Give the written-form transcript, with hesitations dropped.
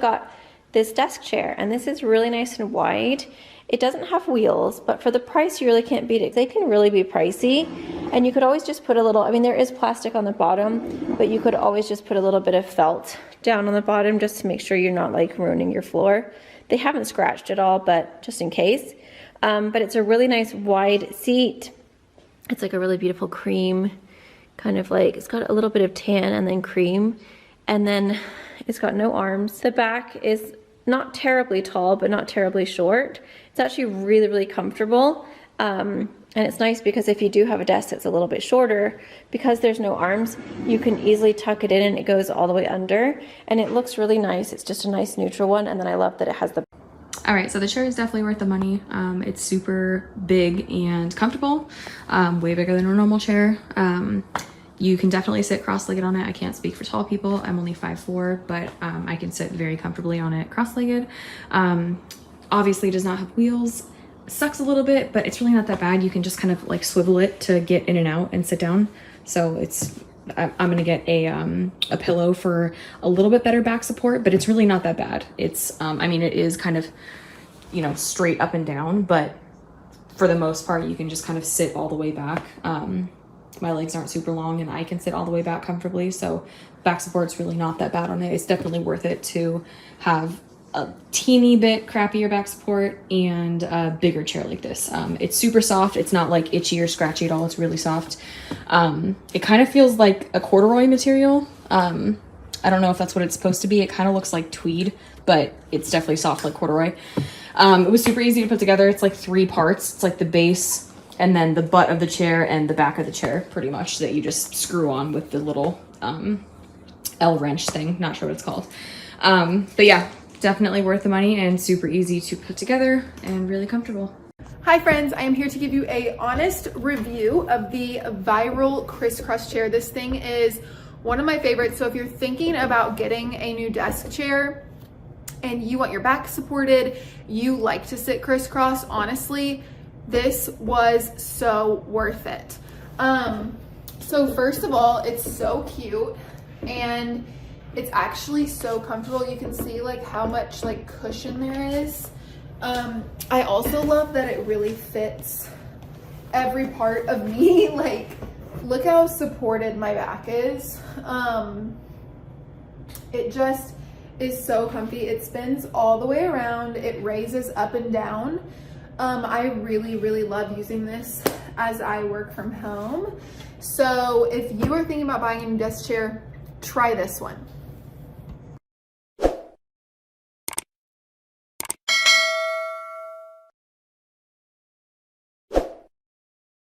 got this desk chair, and this is really nice and wide. It doesn't have wheels, but for the price, you really can't beat it. They can really be pricey, and you could always just put a little, I mean, there is plastic on the bottom, but you could always just put a little bit of felt down on the bottom just to make sure you're not like ruining your floor. They haven't scratched at all, but just in case. But it's a really nice wide seat. It's like a really beautiful cream, kind of like, it's got a little bit of tan and then cream, and then it's got no arms. The back is not terribly tall, but not terribly short. It's actually really, really comfortable. And it's nice because if you do have a desk that's a little bit shorter, because there's no arms, you can easily tuck it in and it goes all the way under. And it looks really nice. It's just a nice neutral one. And then I love that it has the... All right, so the chair is definitely worth the money. It's super big and comfortable, way bigger than a normal chair. You can definitely sit cross-legged on it. I can't speak for tall people. I'm only 5'4", but I can sit very comfortably on it cross-legged. Obviously, it does not have wheels. Sucks a little bit, but it's really not that bad. You can just kind of like swivel it to get in and out and sit down. So it's, I'm gonna get a pillow for a little bit better back support, but it's really not that bad. It's, I mean, it is kind of, you know, straight up and down, but for the most part, you can just kind of sit all the way back. My legs aren't super long and I can sit all the way back comfortably. So back support's really not that bad on it. It's definitely worth it to have a teeny bit crappier back support and a bigger chair like this. It's super soft. It's not like itchy or scratchy at all. It's really soft. It kind of feels like a corduroy material. I don't know if that's what it's supposed to be. It kind of looks like tweed, but it's definitely soft like corduroy. It was super easy to put together. It's like 3 parts. It's like the base and then the butt of the chair and the back of the chair, pretty much, that you just screw on with the little L wrench thing. Not sure what it's called. But yeah, definitely worth the money and super easy to put together and really comfortable. Hi friends, I am here to give you a honest review of the viral crisscross chair. This thing is one of my favorites. So if you're thinking about getting a new desk chair and you want your back supported, you like to sit crisscross, honestly, this was so worth it. So first of all, it's so cute and it's actually so comfortable. You can see like how much like cushion there is. I also love that it really fits every part of me. Like, look how supported my back is. It just is so comfy. It spins all the way around. It raises up and down. I really, really love using this as I work from home. So if you are thinking about buying a new desk chair, try this one.